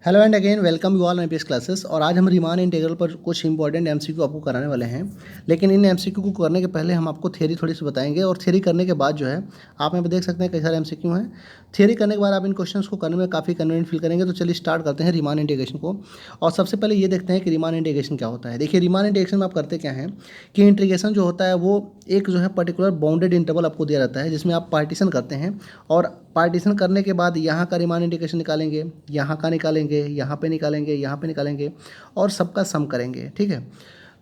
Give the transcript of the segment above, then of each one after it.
Hello and again welcome you all MPS classes. और आज हम रीमान इंटीग्रल पर कुछ इंपॉर्टेंट एमसीक्यू आपको कराने वाले हैं। लेकिन इन एमसीक्यू को करने के पहले हम आपको थ्योरी थोड़ी सी बताएंगे, और थ्योरी करने के बाद जो है आप यहाँ पे देख सकते हैं कई सारे एमसीक्यू हैं। थ्योरी करने के बाद आप इन क्वेश्चंस को करने में काफ़ी कन्वीनियंट फील करेंगे। तो चलिए स्टार्ट करते हैं रीमान इंटीग्रेशन को। और सबसे पहले ये देखते हैं कि रीमान इंटीग्रेशन क्या होता है। देखिए, रीमान इंटीग्रेशन में आप करते क्या हैं कि इंटीग्रेशन जो होता है वो एक जो है पर्टिकुलर बाउंडेड इंटरवल आपको दिया रहता है, जिसमें आप पार्टीशन करते हैं। और पार्टीशन करने के बाद यहाँ का रीमान इंटीग्रेशन निकालेंगे, यहाँ का निकालेंगे, यहाँ पे निकालेंगे, यहाँ पे निकालेंगे, और सबका सम करेंगे। ठीक है,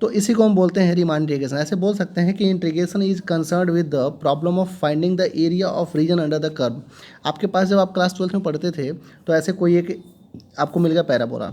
तो इसी को हम बोलते हैं रीमान इंटीग्रेशन। ऐसे बोल सकते हैं कि integration is concerned with the problem of finding the area of region under the curve. आपके पास जब आप क्लास 12th में पढ़ते थे तो ऐसे कोई एक आपको मिल गया पैराबोला।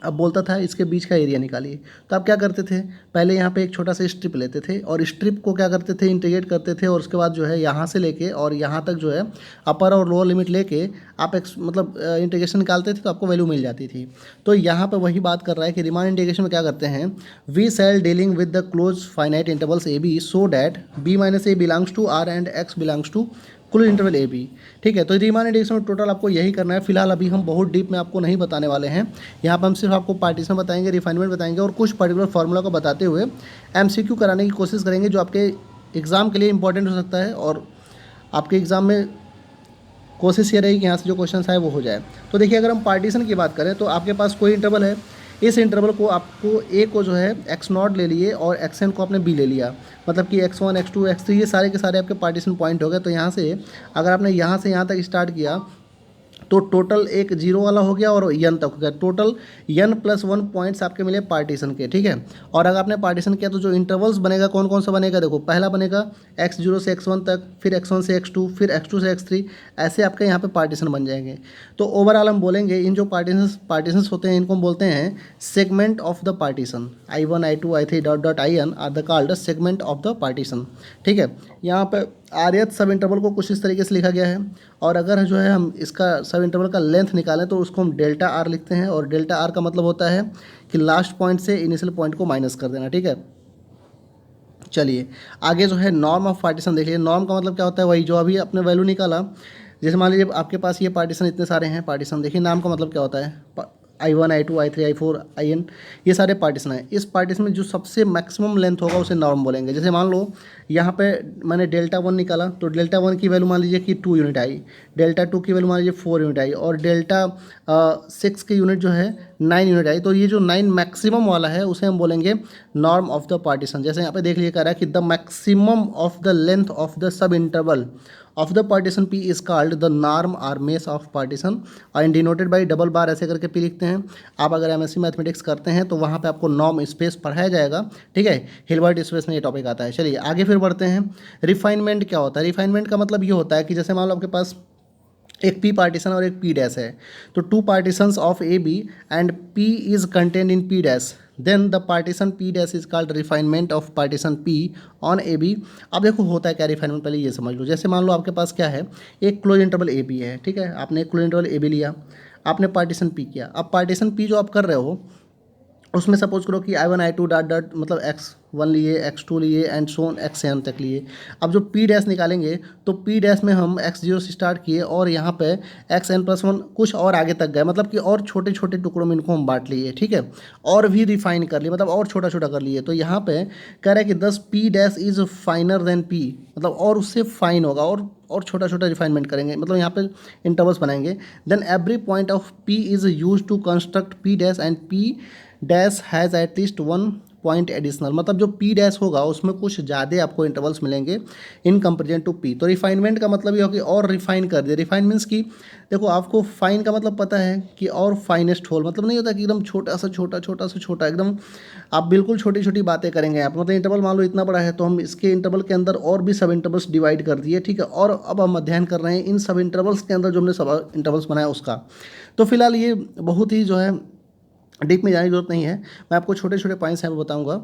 अब बोलता था इसके बीच का एरिया निकालिए। तो आप क्या करते थे, पहले यहाँ पे एक छोटा सा स्ट्रिप लेते थे और स्ट्रिप को क्या करते थे, इंटीग्रेट करते थे। और उसके बाद जो है यहाँ से लेके और यहाँ तक जो है अपर और लोअर लिमिट लेके आप एक मतलब इंटीग्रेशन निकालते थे तो आपको वैल्यू मिल जाती थी। तो यहाँ पे वही बात कर रहा है कि रीमान इंटीग्रेशन में क्या करते हैं, we shall dealing with the closed finite intervals A B so that B minus A belongs to R and X belongs to कुल इंटरवल ए बी। ठीक है, तो रीमान इंटीग्रेशन में टोटल आपको यही करना है। फिलहाल अभी हम बहुत डीप में आपको नहीं बताने वाले हैं। यहाँ पर हम सिर्फ आपको पार्टीशन बताएंगे, रिफाइनमेंट बताएंगे और कुछ पर्टिकुलर फार्मूला को बताते हुए एमसीक्यू कराने की कोशिश करेंगे, जो आपके एग्ज़ाम के लिए इंपॉर्टेंट हो सकता है। और आपके एग्ज़ाम में कोशिश ये रहेगी कि यहाँ से जो क्वेश्चन आए वो हो जाए। तो देखिए, अगर हम पार्टीशन की बात करें तो आपके पास कोई इंटरवल है, इस इंटरवल को आपको ए को जो है एक्स नॉट ले लिए और एक्स एन को आपने बी ले लिया। मतलब कि X one, X two, X three, ये सारे के सारे आपके पार्टीशन पॉइंट हो गए। तो यहाँ से अगर आपने यहाँ से यहाँ तक स्टार्ट किया तो टोटल एक जीरो वाला हो गया और यन तक हो गया। टोटल यन प्लस वन पॉइंट्स आपके मिले पार्टीशन के। ठीक है, और अगर आपने पार्टीशन किया तो जो इंटरवल्स बनेगा कौन कौन सा बनेगा, देखो पहला बनेगा एक्स जीरो से एक्स वन तक, फिर एक्स वन से एक्स टू, फिर एक्स टू से एक्स थ्री, ऐसे आपके यहाँ पे पार्टीशन बन जाएंगे। तो ओवरऑल हम बोलेंगे इन जो पार्टीशंस होते हैं इनको हम बोलते हैं segment of the partition. I one, I two, I three dot dot I N are the called segment of the partition. ठीक है, यहाँ पर आर्यत सब इंटरवल को कुछ इस तरीके से लिखा गया है। और अगर जो है हम इसका सब इंटरवल का लेंथ निकालें तो उसको हम डेल्टा आर लिखते हैं। और डेल्टा आर का मतलब होता है कि लास्ट पॉइंट से इनिशियल पॉइंट को माइनस कर देना। ठीक है, चलिए आगे जो है नॉर्म ऑफ पार्टीशन देख लीजिए। नॉर्म का मतलब क्या होता है, वही जो अभी अपने वैल्यू निकाला। जैसे मान लीजिए आपके पास ये पार्टीशन इतने सारे हैं पार्टीशन, देखिए नाम का मतलब क्या होता है, I one, I two, I three, I four, I N, ये सारे पार्टीशन हैं। इस पार्टीशन में जो सबसे मैक्सिमम लेंथ होगा उसे नॉर्म बोलेंगे। जैसे मान लो यहाँ पे मैंने डेल्टा वन निकाला तो डेल्टा वन की वैल्यू मान लीजिए कि 2 यूनिट आई, डेल्टा टू की वैल्यू मान लीजिए 4 यूनिट आई, और डेल्टा 6 की यूनिट जो है 9 यूनिट आई। तो ये जो 9 मैक्सिमम वाला है उसे हम बोलेंगे नॉर्म ऑफ द पार्टीशन। जैसे यहाँ पे देख लीजिए कह रहा है कि the maximum of the length of the sub interval of the partition P is called the norm or mesh of partition and denoted by double bar, ऐसे करके पी लिखते हैं। आप अगर एमएससी मैथमेटिक्स करते हैं तो वहाँ पे आपको नॉर्म स्पेस पढ़ाया जाएगा। ठीक है, हिल्बर्ट स्पेस में ये टॉपिक आता है। चलिए आगे फिर बढ़ते हैं। रिफाइनमेंट क्या होता है, रिफाइनमेंट का मतलब ये होता है कि जैसे मान लो आपके पास एक पी पार्टीशन और एक पी डैश है, तो two partitions of A B and P is content in P dash, then the partition P dash is called refinement of partition P on A B. अब देखो होता है क्या रिफाइनमेंट, पहले ये समझ लो। जैसे मान लो आपके पास क्या है, एक क्लोज इंटरवल ए बी है। ठीक है, आपने एक क्लोज इंटरवल ए बी लिया, आपने पार्टीशन पी किया। अब पार्टीशन पी जो आप कर रहे हो उसमें सपोज करो कि आई one, I to dot dot मतलब एक्स वन लिए, एक्स टू लिए एंड सोन एक्स एन तक लिए। अब जो पी डैश निकालेंगे तो पी डैश में हम एक्स जीरो से स्टार्ट किए और यहाँ पे एक्स एन प्लस वन कुछ और आगे तक गए, मतलब कि और छोटे छोटे टुकड़ों में इनको हम बांट लिए। ठीक है, और भी रिफाइन कर लिए, मतलब और छोटा छोटा कर लिए। तो यहाँ पे कह रहा है कि 10 P dash is finer than P, मतलब और उससे फाइन होगा और छोटा छोटा रिफाइनमेंट करेंगे, मतलब यहाँ पे इंटरवल्स बनाएंगे। Then every point of P is use to construct P dash and P dash has at least one point additional, मतलब जो पी डैश होगा उसमें कुछ ज़्यादा आपको इंटरवल्स मिलेंगे इन कंपेरिजन टू पी। तो रिफाइनमेंट का मतलब ये हो कि और रिफाइन कर दिया। रिफाइन मीन्स की देखो आपको फाइन का मतलब पता है कि और फाइनेस्ट होल, मतलब नहीं होता कि एकदम छोटा सा छोटा छोटा सा छोटा, एकदम आप बिल्कुल छोटी छोटी बातें करेंगे आप। मतलब इंटरवल मान लो इतना बड़ा है तो हम इसके इंटरवल के अंदर और भी सब इंटरवल्स डिवाइड कर दिए। ठीक है, और अब हम अध्ययन कर रहे हैं इन सब इंटरवल्स के अंदर जो हमने सब इंटरवल्स बनाया उसका। तो फिलहाल ये बहुत ही जो है डीप में जाने की जरूरत नहीं है, मैं आपको छोटे छोटे पॉइंट्स यहाँ पे बताऊंगा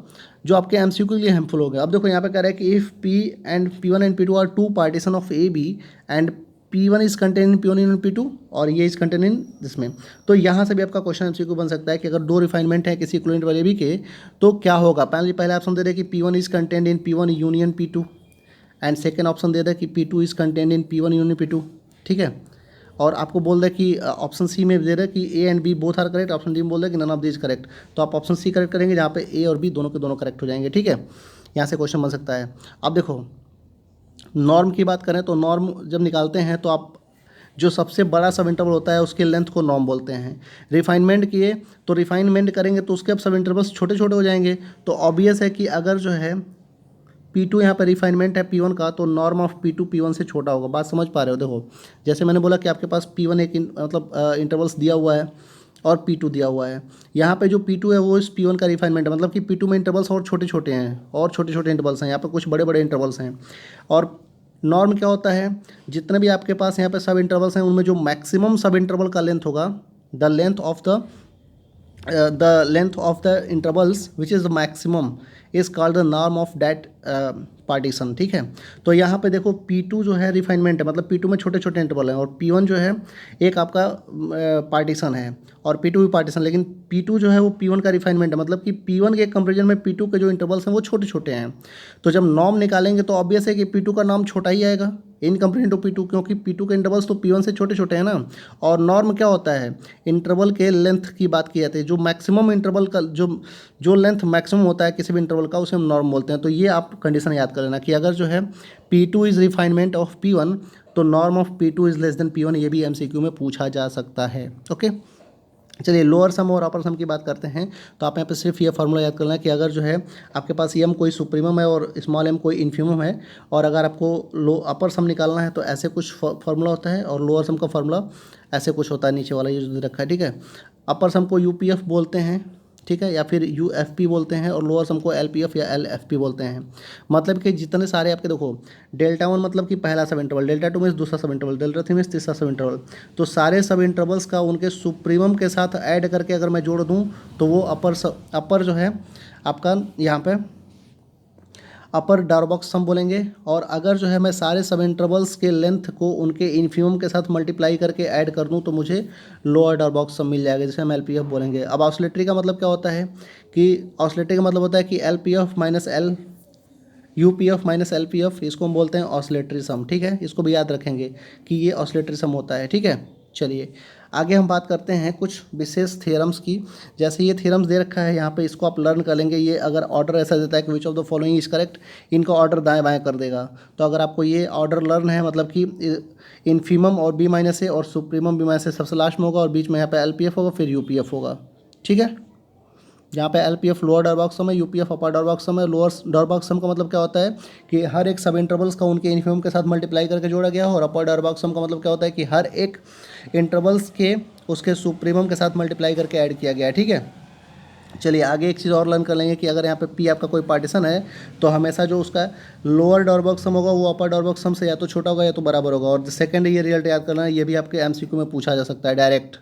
जो आपके एमसीक्यू के लिए हेल्पफुल हो गया। अब देखो यहाँ पे कह रहा है कि if P and P one and P two are two partition of A B and P one is contain in P one in P two और ये इज कंटेन इन जिसमें, तो यहाँ से भी आपका क्वेश्चन एमसीक्यू बन सकता है कि अगर दो रिफाइनमेंट है किसी इक्विवेलेंट वाले बी के तो क्या होगा। पहले ऑप्शन दे रहे कि P one is contain in P one union P two, and second option दे रहे कि P two is contain in P one union P two. ठीक है, और आपको बोल रहा है कि ऑप्शन सी में दे रहा है कि A and B both are correct, option D में बोल रहा है कि नन ऑफ दिस करेक्ट, तो आप ऑप्शन सी करेक्ट करेंगे जहाँ पे ए और बी दोनों के दोनों करेक्ट हो जाएंगे। ठीक है, यहाँ से क्वेश्चन बन सकता है। अब देखो नॉर्म की बात करें तो नॉर्म जब निकालते हैं तो आप जो सबसे बड़ा सब इंटरवल होता है उसके लेंथ को नॉर्म बोलते हैं। रिफाइनमेंट किए तो रिफाइनमेंट करेंगे तो उसके अब सब इंटरवल्स छोटे छोटे हो जाएंगे। तो ऑब्वियस है कि अगर जो है P2 यहाँ पर रिफाइनमेंट है P1 का, तो नॉर्म ऑफ P2 P1 से छोटा होगा। बात समझ पा रहे हो? देखो जैसे मैंने बोला कि आपके पास P1 एक मतलब इंटरवल्स दिया हुआ है और P2 दिया हुआ है। यहाँ पे जो P2 है वो इस P1 का रिफाइनमेंट है, मतलब कि P2 में इंटरवल्स और छोटे छोटे हैं और छोटे छोटे इंटरवल्स हैं, यहाँ पे कुछ बड़े बड़े इंटरवल्स हैं। और नॉर्म क्या होता है, जितने भी आपके पास यहाँ पे सब इंटरवल्स हैं उनमें जो मैक्सिमम सब इंटरवल का लेंथ होगा, the length of the intervals which is the maximum is called the norm of that partition. ठीक है, तो यहाँ पे देखो P2 जो है रिफाइनमेंट है, मतलब P2 में छोटे छोटे इंटरवल हैं, और P1 जो है एक आपका पार्टीशन है और P2 भी पार्टीशन, लेकिन P2 जो है वो P1 का रिफाइनमेंट है, मतलब कि P1 के कंपेरिजन में P2 के जो इंटरवल्स हैं वो छोटे छोटे हैं। तो जब नॉर्म निकालेंगे तो ऑब्वियस है कि P2 का नॉर्म छोटा ही आएगा इन कंपेरिजन टू P2, क्योंकि P2 के इंटरवल्स तो P1 से छोटे छोटे हैं ना। और नॉर्म क्या होता है, इंटरवल के लेंथ की बात की जाती है, जो मैक्सिमम इंटरवल का जो लेंथ मैक्सिमम होता है किसी भी इंटरवल का उसे हम नॉर्म बोलते हैं। तो ये आप कंडीशन याद कर लेना कि अगर जो है P2 is refinement of P1 तो norm of P2 is less than P1, ये भी MCQ में पूछा जा सकता है। ओके, चलिए लोअर सम और अपर सम की बात करते हैं। तो आप यहाँ पे सिर्फ ये फार्मूला याद करना है कि अगर जो है आपके पास m कोई सुप्रीमम है और स्मॉल m कोई इन्फीमम है, और अगर आपको अपर सम निकालना है तो ऐसे कुछ फार्मूला होता है, और लोअर सम का फार्मूला ऐसे कुछ होता है, नीचे वाला ये जो रखा है। ठीक है, अपर सम को UPF बोलते हैं, ठीक है, या फिर UFP बोलते हैं, और लोअर सम को LPF या LFP बोलते हैं। मतलब कि जितने सारे आपके देखो डेल्टा 1 मतलब कि पहला सब इंटरवल, डेल्टा 2 में दूसरा सब इंटरवल, डेल्टा 3 में तीसरा सब इंटरवल, तो सारे सब इंटरवल्स का उनके सुप्रीमम के साथ ऐड करके अगर मैं जोड़ दूं तो वो अपर जो है आपका यहाँ पे अपर डार्बॉक्स सम बोलेंगे। और अगर जो है मैं सारे सब इंटरवल्स के लेंथ को उनके इन्फीमम के साथ मल्टीप्लाई करके ऐड कर दूं तो मुझे लोअर डार्बॉक्स सम मिल जाएगा, जिसे हम LPF बोलेंगे। अब ऑसिलेटरी का मतलब क्या होता है कि ऑसिलेटरी का मतलब होता है कि LPF minus UPF minus LPF, इसको हम बोलते हैं ऑसिलेटरी सम। ठीक है, इसको भी याद रखेंगे कि ये ऑसिलेटरी सम होता है। ठीक है, चलिए आगे हम बात करते हैं कुछ विशेष थ्योरम्स की। जैसे ये थ्योरम्स दे रखा है यहाँ पे, इसको आप लर्न कर लेंगे। ये अगर ऑर्डर ऐसा देता है कि which of the following is correct, इनका ऑर्डर दाएं बाएं कर देगा। तो अगर आपको ये ऑर्डर लर्न है, मतलब कि इन्फीमम और B माइनस ए और सुप्रीमम B माइनस ए सबसे लास्ट में होगा, और बीच में यहाँ पे LPF होगा, फिर UPF होगा। ठीक है, यहाँ पे LPF लोअर डार्बॉक्स सम है, UPF अपर डार्बॉक्स सम है। लोअर डार्बॉक्स सम का मतलब क्या होता है कि हर एक सब इंटरवल्स का उनके इन्फीमम के साथ मल्टीप्लाई करके जोड़ा गया हो, और अपर डार्बॉक्स सम का मतलब क्या होता है कि हर एक इंटरवल्स के उसके सुप्रीमम के साथ मल्टीप्लाई करके ऐड किया गया है। ठीक है, चलिए आगे एक चीज़ और लर्न कर लेंगे कि अगर यहाँ पे P आपका कोई पार्टीशन है तो हमेशा जो उसका लोअर डार्बॉक्स सम होगा वो अपर डार्बॉक्स सम से या तो छोटा होगा या तो बराबर होगा। और सेकंड ये रिजल्ट याद करना है, ये भी आपके MCQ में पूछा जा सकता है डायरेक्ट।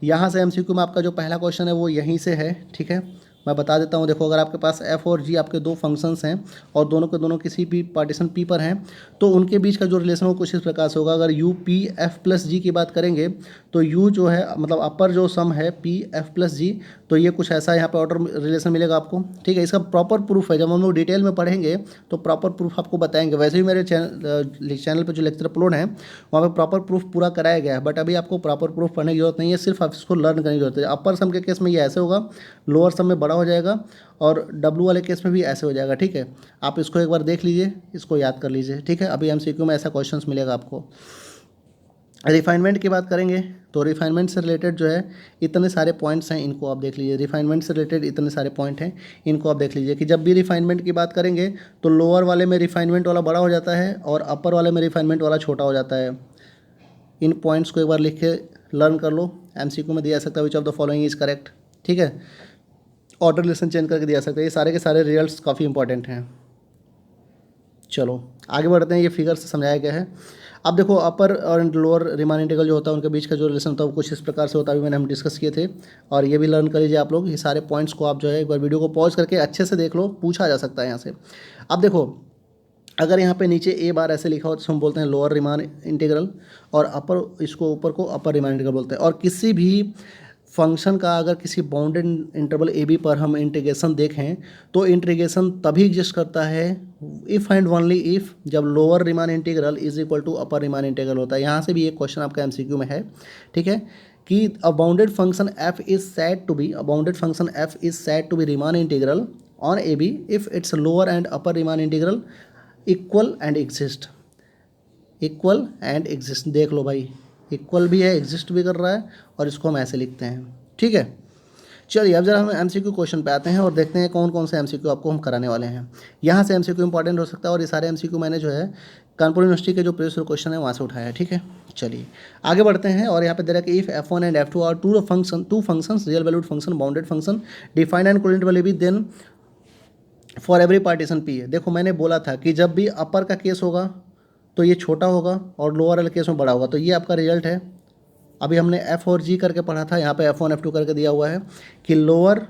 यहाँ से MCQ में आपका जो पहला क्वेश्चन है वो यहीं से है। ठीक है, मैं बता देता हूँ। देखो अगर आपके पास F और G आपके दो फंक्शंस हैं और दोनों के दोनों किसी भी पार्टीशन P पर हैं, तो उनके बीच का जो रिलेशन वो कुछ इस प्रकार से होगा। अगर UPF प्लस G की बात करेंगे तो U जो है मतलब अपर जो सम है PF प्लस G, तो ये कुछ ऐसा यहाँ पे ऑर्डर रिलेशन मिलेगा आपको। ठीक है, इसका प्रॉपर प्रूफ है, जब हम लोग डिटेल में पढ़ेंगे तो प्रॉपर प्रूफ आपको बताएंगे। वैसे भी मेरे चैनल पर जो लेक्चर अपलोड है वहाँ पर प्रॉपर प्रूफ पूरा कराया गया है, बट अभी आपको प्रॉपर प्रूफ पढ़ने की जरूरत नहीं है, सिर्फ आप इसको लर्न करने की जरूरत है। अपर सम के केस में ये ऐसे होगा, लोअर सम में बड़ा हो जाएगा, और W वाले केस में भी ऐसे हो जाएगा। ठीक है, आप इसको एक बार देख लीजिए, इसको याद कर लीजिए। ठीक है, अभी MCQ में ऐसा क्वेश्चंस मिलेगा आपको। रिफाइनमेंट की बात करेंगे तो रिफाइनमेंट से रिलेटेड जो है इतने सारे पॉइंट्स हैं, इनको आप देख लीजिए। रिफाइनमेंट से रिलेटेड इतने सारे पॉइंट हैं, इनको आप देख लीजिए कि जब भी रिफाइनमेंट की बात करेंगे तो लोअर वाले में रिफाइनमेंट वाला बड़ा हो जाता है और अपर वाले में रिफाइनमेंट वाला छोटा हो जाता है। इन पॉइंट्स को एक बार लिख के लर्न कर लो, MCQ में दिया जा सकता है which of the following is correct. ठीक है, ऑर्डर रिलेशन चेंज करके दिया सकते हैं। ये सारे के सारे रिजल्ट्स काफ़ी इंपॉर्टेंट हैं। चलो आगे बढ़ते हैं, ये फिगर से समझाया गया है। अब देखो अपर और लोअर रीमान इंटीग्रल जो होता है उनके बीच का जो रिलेशन होता है वो कुछ इस प्रकार से होता है, अभी मैंने हम डिस्कस किए थे, और ये भी लर्न कर लीजिए आप लोग। ये सारे पॉइंट्स को आप जो है एक बार वीडियो को पॉज करके अच्छे से देख लो, पूछा जा सकता है यहाँ से। अब देखो अगर यहाँ पे नीचे A बार ऐसे लिखा हो तो हम बोलते हैं लोअर रीमान इंटीग्रल, और अपर इसको ऊपर को अपर रीमान इंटीग्रल बोलते हैं। और किसी भी फंक्शन का अगर किसी बाउंडेड इंटरवल ए बी पर हम इंटीग्रेशन देखें तो इंटीग्रेशन तभी एग्जिस्ट करता है इफ़ एंड ओनली इफ़ जब lower Riemann integral is equal to upper Riemann integral होता है। यहाँ से भी एक क्वेश्चन आपका एमसीक्यू में है, ठीक है, कि a bounded function F is said to be Riemann integral on A B if its lower and upper Riemann integral equal and exist. देख लो भाई, इक्वल भी है, एग्जिस्ट भी कर रहा है, और इसको हम ऐसे लिखते हैं, ठीक है। चलिए अब जरा हम एमसीक्यू क्वेश्चन पे आते हैं और देखते हैं कौन कौन से एमसीक्यू आपको हम कराने वाले हैं। यहाँ से एमसीक्यू इंपॉर्टेंट हो सकता है, और ये सारे एमसीक्यू मैंने जो है कानपुर यूनिवर्सिटी के जो प्रीवियस क्वेश्चन है वहाँ से उठाया है, ठीक है। चलिए आगे बढ़ते हैं, और यहाँ पे दे रहा है कि if f1 and f2 are two functions real valued function bounded function defined and कोलिनिट B then for every partition P है। देखो मैंने बोला था कि जब भी अपर का केस होगा तो ये छोटा होगा और लोअर वाले केस में बड़ा होगा, तो ये आपका रिजल्ट है। अभी हमने एफ और जी करके पढ़ा था, यहाँ पे f1 f2 करके दिया हुआ है कि lower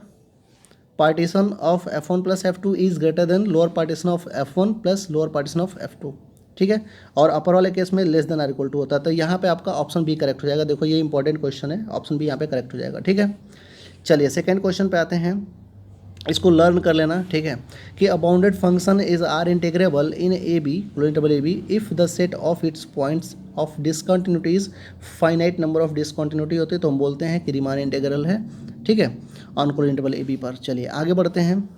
partition of f1 plus f2 is greater than lower partition of f1 plus lower partition of f2, ठीक है, और अपर वाले केस में less than or equal to होता है। तो यहाँ पे आपका ऑप्शन बी करेक्ट हो जाएगा। देखो ये इंपॉर्टेंट क्वेश्चन है, ऑप्शन बी यहाँ पे करेक्ट हो जाएगा, ठीक है। चलिए सेकेंड क्वेश्चन पे आते हैं, इसको लर्न कर लेना, ठीक है, कि a bounded function is R integrable in A B if the set of its points of discontinuities finite number of discontinuity होते हैं, तो हम बोलते हैं कि रीमान इंटीग्रल है, ठीक है, ऑन कोलिनिट ए बी पर। चलिए आगे बढ़ते हैं,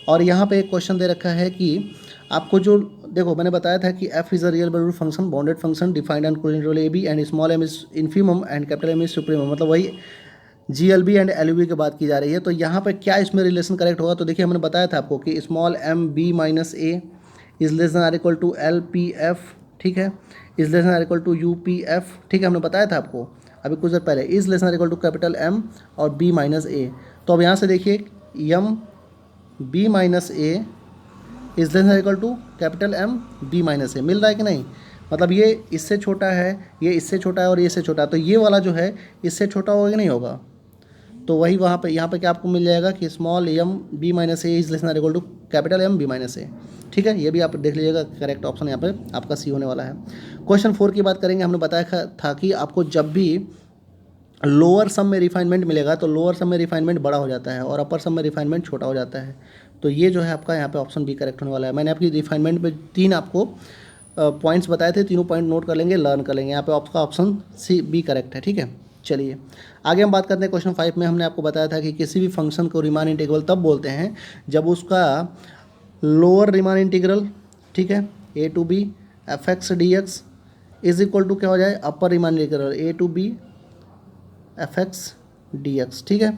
और यहाँ पे एक क्वेश्चन दे रखा है कि आपको जो देखो मैंने बताया था कि f is a real valued function bounded function defined and कोलिनिट A B and small m is infimum and capital M is supremum, मतलब वही GLB एंड LUB की बात की जा रही है। तो यहाँ पे क्या इसमें रिलेशन करेक्ट होगा, तो देखिए हमने बताया था आपको कि small m b minus A is less than or equal to LPF, ठीक है, is less than or equal to UPF, ठीक है, हमने बताया था आपको अभी कुछ देर पहले, is less than or equal to capital M और B माइनस ए। तो अब यहाँ से देखिए M B minus A is less than or equal to capital M B minus A, मिल रहा है कि नहीं, मतलब ये इससे छोटा है, ये इससे छोटा है और ये इससे छोटा है, तो ये वाला जो है इससे छोटा होगा कि नहीं होगा, तो वही वहाँ पे यहाँ पे क्या आपको मिल जाएगा कि small m b minus A is less than equal to capital M b minus A, ठीक है, ये भी आप देख लीजिएगा, करेक्ट ऑप्शन यहाँ पे आपका सी होने वाला है। क्वेश्चन 4 की बात करेंगे, हमने बताया था कि आपको जब भी लोअर सम में रिफाइनमेंट मिलेगा तो लोअर सम में रिफाइनमेंट बड़ा हो जाता है और अपर सम में रिफाइनमेंट छोटा हो जाता है, तो ये जो है आपका यहाँ पे ऑप्शन बी करेक्ट होने वाला है। मैंने आपकी रिफाइनमेंट में 3 आपको पॉइंट्स बताए थे, तीनों पॉइंट नोट कर लेंगे, लर्न कर लेंगे, यहाँ पे आपका ऑप्शन सी बी करेक्ट है, ठीक है। चलिए आगे हम बात करते हैं क्वेश्चन 5 में। हमने आपको बताया था कि किसी भी फंक्शन को रीमान इंटीग्रल तब बोलते हैं जब उसका लोअर रीमान इंटीग्रल, ठीक है, a to B F X D X is equal to क्या हो जाए upper Riemann integral a to B F X D X, ठीक है,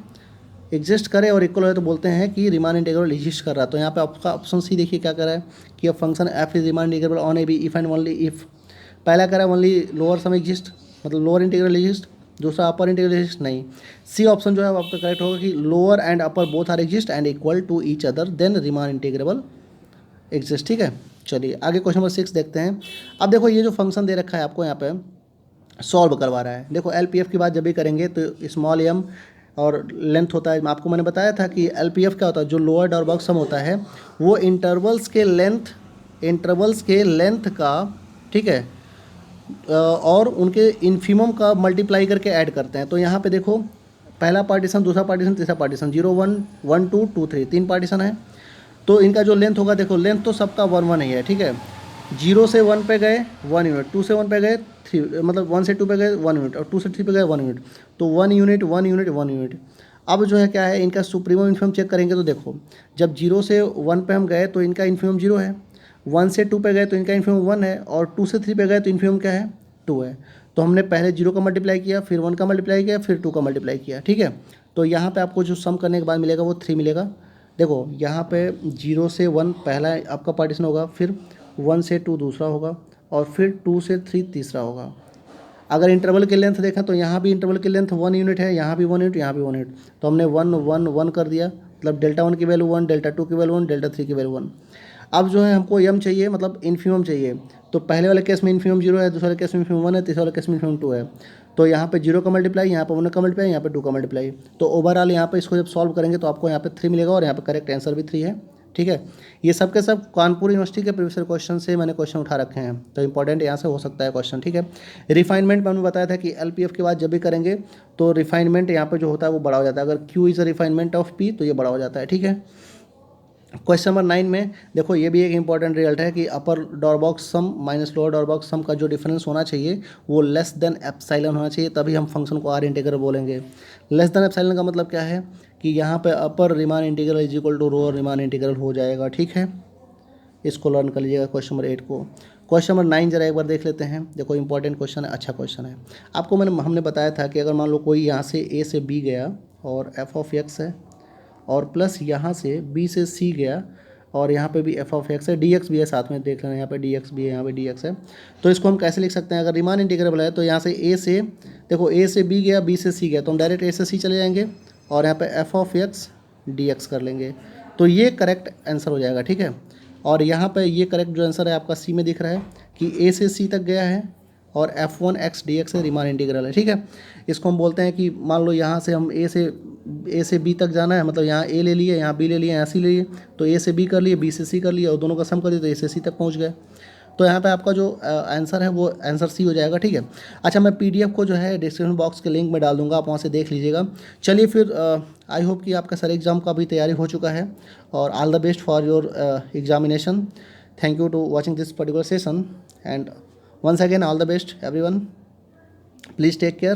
एग्जिस्ट करे और इक्वल हो तो बोलते हैं कि रीमान इंटीग्रल एग्जिस्ट कर रहा है। तो यहाँ पे आपका ऑप्शन सी देखिए क्या कर रहा है कि function F is Riemann integral on A B if and only if, पहला कह रहा है ओनली लोअर सम एग्जिस्ट, मतलब लोअर इंटीग्रल एग्जिस्ट, दूसरा अपर इंटीग्रल एग्जिस्ट नहीं। सी ऑप्शन जो है आपका करेक्ट होगा कि lower and upper both are exist and equal to each other then Riemann integrable exist, ठीक है। चलिए आगे क्वेश्चन नंबर 6 देखते हैं। अब देखो ये जो फंक्शन दे रखा है आपको यहाँ पे सॉल्व करवा रहा है। देखो LPF की बात जब भी करेंगे तो स्मॉल m और लेंथ होता है, आपको मैंने बताया था कि LPF क्या होता है, जो लोअर डॉरबॉग सम होता है वो इंटरवल्स के लेंथ का, ठीक है, और उनके इन्फीमम का मल्टीप्लाई करके ऐड करते हैं। तो यहाँ पे देखो पहला पार्टीशन, दूसरा पार्टीशन, तीसरा पार्टीशन, 0 1 1 2 2 3, 3 पार्टीशन है। तो इनका जो लेंथ होगा, देखो लेंथ तो सबका 1 1 ही है, ठीक है, 0 से 1 पे गए 1 यूनिट, 2 से 1 पे गए 3, मतलब 1 से 2 पे गए 1 यूनिट और 2 से 3 पे गए 1 यूनिट, तो 1 यूनिट 1 यूनिट 1 यूनिट। अब जो है क्या है, इनका सुप्रीमम इन्फीमम चेक करेंगे तो देखो जब 0 से 1 पे हम गए तो इनका इन्फीमम 0 है, 1 से 2 पे गए तो इनका इन्फीमम 1 है, और 2 से 3 पे गए तो इन्फीमम क्या है 2 है। तो हमने पहले 0 का मल्टीप्लाई किया, फिर 1 का मल्टीप्लाई किया, फिर 2 का मल्टीप्लाई किया, ठीक है। तो यहाँ पे आपको जो सम करने के बाद मिलेगा वो 3 मिलेगा। देखो यहाँ पे 0 से 1 पहला आपका पार्टीशन होगा, फिर 1 से 2 दूसरा होगा, और फिर 2 से 3 तीसरा होगा। अगर इंटरवल की लेंथ देखें तो यहाँ भी इंटरवल की लेंथ 1 यूनिट है, यहाँ भी 1 यूनिट, यहाँ भी 1 यूनिट, तो हमने 1 1 1 कर दिया, मतलब डेल्टा 1 की वैल्यू 1, डेल्टा 2 की वैल्यू 1, डेल्टा 3 की वैल्यू 1। अब जो है हमको m चाहिए, मतलब इन्फीमम चाहिए, तो पहले वाले केस में इन्फीमम 0 है, दूसरे वाले केस में इन्फीमम 1 है, तीसरे वाले केस में इन्फीमम 2 है। तो यहाँ पे 0 का मल्टीप्लाई, यहाँ पे 1 का मल्टीप्लाई, यहाँ पे 2 का मल्टीप्लाई, तो ओवरऑल यहाँ पे इसको जब सॉल्व करेंगे तो आपको यहाँ पे 3 मिलेगा, और यहाँ पे करेक्ट आंसर भी 3 है, ठीक है। ये सब के सब कानपुर यूनिवर्सिटी के प्रीवियस क्वेश्चन से मैंने क्वेश्चन उठा रखे हैं, तो इंपॉर्टेंट यहाँ से हो सकता है क्वेश्चन, ठीक है। रिफाइनमेंट मैंने बताया था कि एलपीएफ के बाद जब भी करेंगे तो रिफाइनमेंट यहाँ पे जो होता है वो बड़ा हो जाता है, अगर Q is a refinement of P तो ये बड़ा हो जाता है, ठीक है। क्वेश्चन नंबर 9 में देखो ये भी एक इंपॉर्टेंट रिजल्ट है कि अपर डॉर बॉक्स सम माइनस लोअर डॉर बॉक्स सम का जो डिफरेंस होना चाहिए वो लेस देन एप्सिलॉन होना चाहिए, तभी हम फंक्शन को आर इंटीग्रल बोलेंगे। लेस देन एप्सिलॉन का मतलब क्या है कि यहाँ पे upper Riemann integral is equal to lower Riemann integral हो जाएगा, ठीक है। इसको लर्न कर लीजिएगा क्वेश्चन नंबर 8 को। क्वेश्चन नंबर 9 जरा एक बार देख लेते हैं। देखो इंपॉर्टेंट क्वेश्चन है, अच्छा क्वेश्चन है। आपको हमने बताया था कि अगर मान लो कोई यहाँ से ए से बी गया और एफ ऑफ एक्स है, और प्लस यहाँ से बी से सी गया और यहाँ पे भी एफ ऑफ एक्स है, डी एक्स भी है साथ में, देख लेना यहाँ पे डी एक्स भी है, यहाँ पे डी एक्स है। तो इसको हम कैसे लिख सकते हैं, अगर रीमान इंटीग्रेबल है तो यहाँ से ए से, देखो ए से बी गया, बी से सी गया, तो हम डायरेक्ट ए से सी चले जाएंगे और यहाँ पे F of x D x कर लेंगे, तो ये करेक्ट आंसर हो जाएगा, ठीक है। और यहाँ पे ये करेक्ट जो आंसर है आपका सी में दिख रहा है कि ए से सी तक गया है और F one x D x Riemann integral है, ठीक है। इसको हम बोलते हैं कि मान लो यहाँ से हम ए से बी तक जाना है, मतलब यहाँ ए ले लिए, यहाँ बी ले लिए, यहाँ सी ले लिए, तो ए से बी कर लिए, बी से सी कर लिए और दोनों का सम कर दिए तो ए से सी तक पहुँच गए। तो यहाँ पे आपका जो आंसर है वो आंसर सी हो जाएगा, ठीक है। अच्छा, मैं पीडीएफ को जो है डिस्क्रिप्शन बॉक्स के लिंक में डाल दूंगा, आप वहाँ से देख लीजिएगा। चलिए फिर आई होप कि आपका सारे एग्ज़ाम का भी तैयारी हो चुका है और all the best for your examination. Thank you to watching this particular session and once again all the best everyone, please take care.